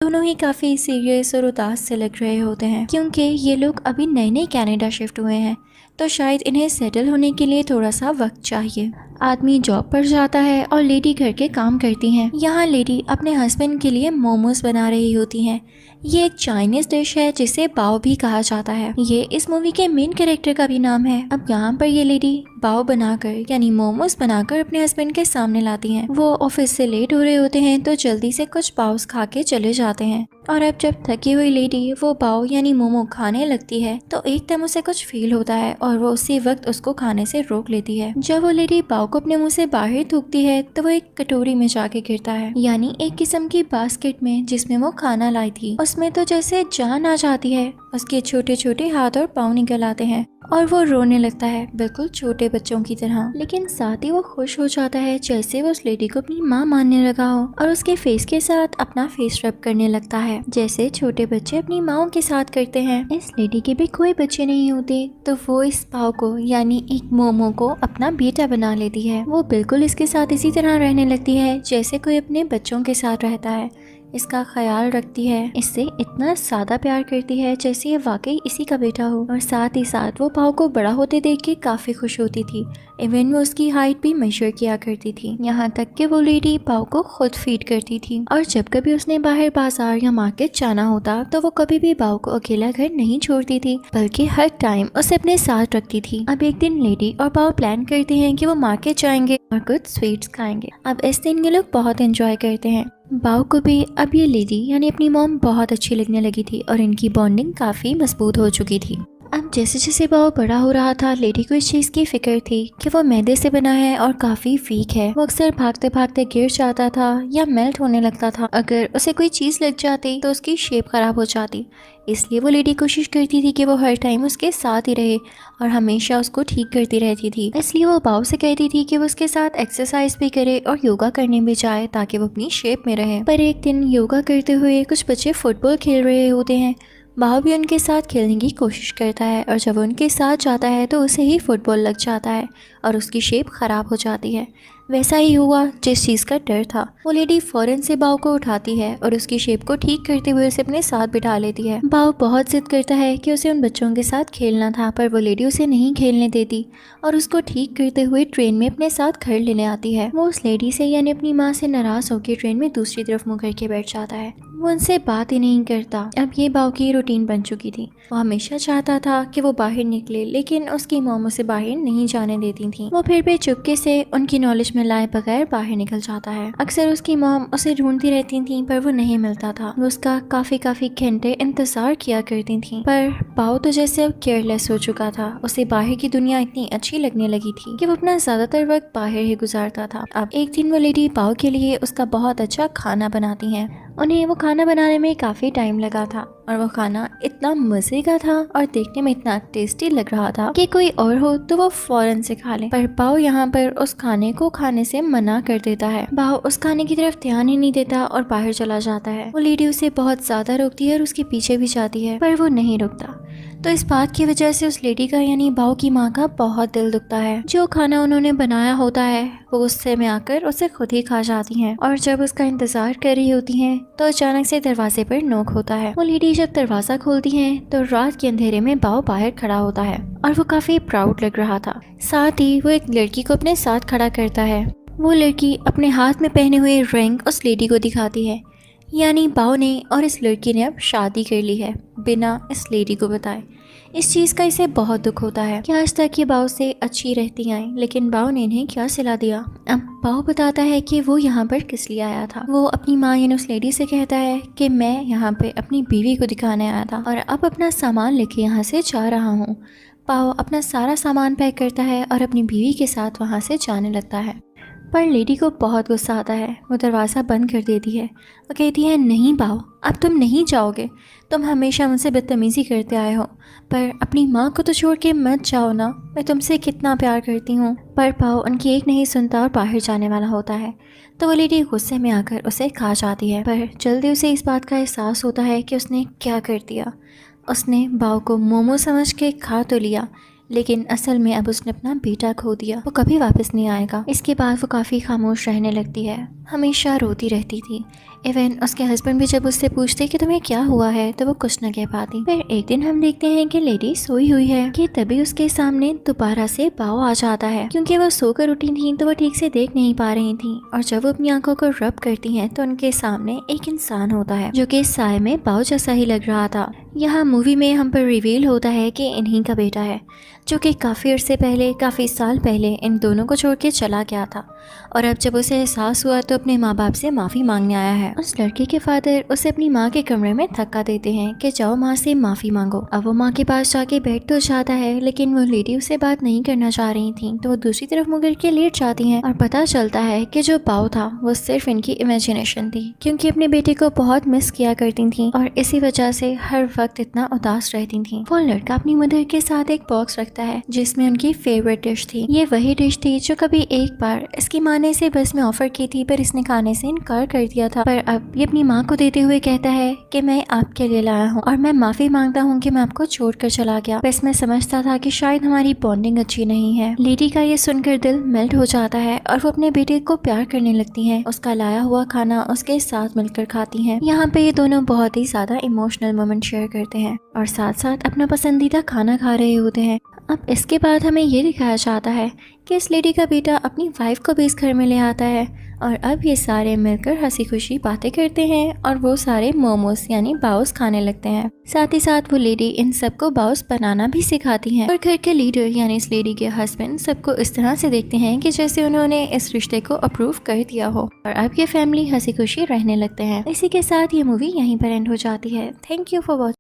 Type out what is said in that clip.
दोनों ही काफ़ी सीरियस और उदास से लग रहे होते हैं क्योंकि ये लोग अभी नए नए कनाडा शिफ्ट हुए हैं, तो शायद इन्हें सेटल होने के लिए थोड़ा सा वक्त चाहिए। आदमी जॉब पर जाता है और लेडी घर के काम करती हैं। यहाँ लेडी अपने हस्बैंड के लिए मोमोज बना रही होती हैं। ये एक चाइनीज डिश है जिसे बाओ भी कहा जाता है। ये इस मूवी के मेन कैरेक्टर का भी नाम है। अब यहाँ पर ये लेडी बाओ बनाकर यानी मोमोज बनाकर अपने हस्बैंड के सामने लाती हैं। वो ऑफिस से लेट हो रहे होते हैं तो जल्दी से कुछ बाउस खा के चले जाते हैं। और अब जब थकी हुई लेडी वो बाओ यानी मोमो खाने लगती है तो एकदम उसे कुछ फील होता है और वो उसी वक्त उसको खाने से रोक लेती है। जब वो लेडी बाओ को अपने मुंह से बाहर थूकती है तो वो एक कटोरी में जाके गिरता है, यानी एक किस्म की बास्केट में जिसमें वो खाना लाई थी। उसमें तो जैसे जान आ जाती है, उसके छोटे छोटे हाथ और पाँव निकल आते हैं और वो रोने लगता है बिल्कुल छोटे बच्चों की तरह। लेकिन साथ ही वो खुश हो जाता है जैसे वो उस लेडी को अपनी माँ मानने लगा हो और उसके फेस के साथ अपना फेस रब करने लगता है जैसे छोटे बच्चे अपनी माओ के साथ करते हैं। इस लेडी के भी कोई बच्चे नहीं होते तो वो इस पाव को यानी एक मोमो को अपना बेटा बना लेती है। वो बिल्कुल इसके साथ इसी तरह रहने लगती है जैसे कोई अपने बच्चों के साथ रहता है। इसका ख्याल रखती है, इससे इतना ज़्यादा प्यार करती है जैसे ये वाकई इसी का बेटा हो। और साथ ही साथ वो पाव को बड़ा होते देख के काफ़ी खुश होती थी। इवन वो उसकी हाइट भी मेजर किया करती थी, यहाँ तक कि वो लेडी पाव को खुद फीड करती थी। और जब कभी उसने बाहर बाजार या मार्केट जाना होता तो वो कभी भी पाव को अकेला घर नहीं छोड़ती थी, बल्कि हर टाइम उसे अपने साथ रखती थी। अब एक दिन लेडी और पाव प्लान करते हैं कि वो मार्केट जाएंगे और कुछ स्वीट्स खाएंगे। अब इस दिन ये लोग बहुत एंजॉय करते हैं। बाओ को भी अब ये लेडी यानी अपनी मॉम बहुत अच्छी लगने लगी थी और इनकी बॉन्डिंग काफ़ी मजबूत हो चुकी थी। अब जैसे जैसे बाओ बड़ा हो रहा था लेडी को इस चीज़ की फिक्र थी कि वो मैदे से बना है और काफ़ी वीक है। वो अक्सर भागते भागते गिर जाता था या मेल्ट होने लगता था। अगर उसे कोई चीज़ लग जाती तो उसकी शेप खराब हो जाती। इसलिए वो लेडी कोशिश करती थी कि वो हर टाइम उसके साथ ही रहे और हमेशा उसको ठीक करती रहती थी। इसलिए वो बाओ से कहती थी कि वो उसके साथ एक्सरसाइज भी करे और योगा करने भी जाए ताकि वो अपनी शेप में रहे। पर एक दिन योगा करते हुए कुछ बच्चे फुटबॉल खेल रहे होते हैं। बाओ भी उनके साथ खेलने की कोशिश करता है और जब वो उनके साथ जाता है तो उसे ही फुटबॉल लग जाता है और उसकी शेप ख़राब हो जाती है। वैसा ही हुआ जिस चीज़ का डर था। वो लेडी फौरन से बाओ को उठाती है और उसकी शेप को ठीक करते हुए उसे अपने साथ बिठा लेती है। बाओ बहुत जिद करता है कि उसे उन बच्चों के साथ खेलना था, पर वो लेडी उसे नहीं खेलने देती और उसको ठीक करते हुए ट्रेन में अपने साथ घर लेने आती है। वो उस लेडी से यानी अपनी माँ से नाराज़ होकर ट्रेन में दूसरी तरफ मुँह करके बैठ जाता है। वो उनसे बात ही नहीं करता। अब ये बाओ की रूटीन बन चुकी थी। वो हमेशा चाहता था कि वो बाहर निकले, लेकिन उसकी मॉम उसे बाहर नहीं जाने देती थी। वो फिर भी चुपके से उनकी नॉलेज में लाए बगैर बाहर निकल जाता है। अक्सर उसकी मॉम उसे ढूंढती रहती थी पर वो नहीं मिलता था। वो उसका काफी घंटे इंतजार किया करती थी, पर बाओ तो जैसे अब केयरलेस हो चुका था। उसे बाहर की दुनिया इतनी अच्छी लगने लगी थी कि वो अपना ज्यादातर वक्त बाहर ही गुजारता था। अब एक दिन वो लेडी बाओ के लिए उसका बहुत अच्छा खाना बनाती है। उन्हें वो खाना बनाने में काफ़ी टाइम लगा था और वो खाना इतना मज़े का था और देखने में इतना टेस्टी लग रहा था कि कोई और हो तो वो फौरन से खा ले। पर बाओ यहाँ पर उस खाने को खाने से मना कर देता है। बाओ उस खाने की तरफ ध्यान ही नहीं देता और बाहर चला जाता है। वो लेडी उसे बहुत ज़्यादा रोकती है और उसके पीछे भी जाती है, पर वो नहीं रुकता। तो इस बात की वजह से उस लेडी का यानी बाओ की माँ का बहुत दिल दुखता है। जो खाना उन्होंने बनाया होता है वो गुस्से में आकर उसे खुद ही खा जाती हैं। और जब उसका इंतजार कर रही होती हैं तो अचानक से दरवाजे पर नॉक होता है। वो लेडी जब दरवाजा खोलती हैं तो रात के अंधेरे में बाओ बाहर खड़ा होता है और वो काफी प्राउड लग रहा था। साथ ही वो एक लड़की को अपने साथ खड़ा करता है। वो लड़की अपने हाथ में पहने हुए रिंग उस लेडी को दिखाती है, यानी बाओ ने और इस लड़की ने अब शादी कर ली है बिना इस लेडी को बताए। इस चीज़ का इसे बहुत दुख होता है कि आज तक ये बाओ से अच्छी रहती आई, लेकिन बाओ ने इन्हें क्या सिला दिया। अब बाओ बताता है कि वो यहाँ पर किस लिए आया था। वो अपनी माँ यानी उस लेडी से कहता है कि मैं यहाँ पे अपनी बीवी को दिखाने आया था और अब अपना सामान लेके यहाँ से जा रहा हूँ। बाओ अपना सारा सामान पैक करता है और अपनी बीवी के साथ वहाँ से जाने लगता है, पर लेडी को बहुत गुस्सा आता है। वो दरवाज़ा बंद कर देती है। वो कहती है, नहीं बाओ, अब तुम नहीं जाओगे। तुम हमेशा मुझसे बदतमीज़ी करते आए हो, पर अपनी माँ को तो छोड़ के मत जाओ ना, मैं तुमसे कितना प्यार करती हूँ। पर बाओ उनकी एक नहीं सुनता और बाहर जाने वाला होता है। तो वो लेडी गुस्से में आकर उसे खा जाती है, पर जल्दी उसे इस बात का एहसास होता है कि उसने क्या कर दिया। उसने बाओ को मोमो समझ के खा तो लिया, लेकिन असल में अब उसने अपना बेटा खो दिया। वो कभी वापस नहीं आएगा। इसके बाद वो काफ़ी खामोश रहने लगती है हमेशा रोती रहती थी। इवन उसके हस्बैंड भी जब उससे पूछते कि तुम्हें क्या हुआ है तो वो कुछ न कह पाती। फिर एक दिन हम देखते हैं कि लेडी सोई हुई है कि तभी उसके सामने दोबारा से बाव आ जाता है। क्योंकि वो सोकर उठी थी तो वो ठीक से देख नहीं पा रही थी, और जब वो अपनी आंखों को रब करती हैं तो उनके सामने एक इंसान होता है जो कि साय में बाव जैसा ही लग रहा था। यहाँ मूवी में हम पर रिवील होता है कि इन्हीं का बेटा है, जो कि काफ़ी अरसे पहले, काफ़ी साल पहले इन दोनों को छोड़ के चला गया था, और अब जब उसे एहसास हुआ तो अपने माँ बाप से माफ़ी मांगने आया है। उस लड़के के फादर उसे अपनी माँ के कमरे में धक्का देते हैं कि जाओ माँ से माफ़ी मांगो। अब वो माँ के पास जाके बैठ तो जाता है, लेकिन वो लेडी उससे बात नहीं करना चाह रही थी, तो वो दूसरी तरफ मुड़ के लेट जाती हैं और पता चलता है कि जो बाव था वो सिर्फ इनकी इमेजिनेशन थी, क्योंकि अपने बेटे को बहुत मिस किया करती थी और इसी वजह से हर वक्त इतना उदास रहती थी। वो लड़का अपनी मदर के साथ एक बॉक्स रखता है जिसमें उनकी फेवरेट डिश थी। ये वही डिश थी जो कभी एक बार इसकी माँ ने इसे बस में ऑफर की थी, पर इसने खाने से इनकार कर दिया था। पर अब ये अपनी माँ को देते हुए कहता है कि मैं आपके लिए लाया हूँ और मैं माफी मांगता हूँ कि मैं आपको छोड़कर चला गया। बस मैं समझता था कि शायद हमारी बॉन्डिंग अच्छी नहीं है। लेडी का ये सुनकर दिल मेल्ट हो जाता है और वो अपने बेटे को प्यार करने लगती है। उसका लाया हुआ खाना उसके साथ मिलकर खाती है। यहाँ पे ये दोनों बहुत ही ज्यादा इमोशनल मोमेंट शेयर करते हैं और साथ साथ अपना पसंदीदा खाना खा रहे होते हैं। अब इसके बाद हमें ये दिखाया जाता है कि इस लेडी का बेटा अपनी वाइफ को भी इस घर में ले आता है और अब ये सारे मिलकर हंसी खुशी बातें करते हैं और वो सारे मोमोज यानी बाउस खाने लगते हैं। साथ ही साथ वो लेडी इन सबको बाउस बनाना भी सिखाती हैं और घर के लीडर यानी इस लेडी के हस्बैंड सबको इस तरह से देखते हैं कि जैसे उन्होंने इस रिश्ते को अप्रूव कर दिया हो, और अब ये फैमिली हंसी खुशी रहने लगते हैं। इसी के साथ ये मूवी यहीं पर एंड हो जाती है। Thank you for watching.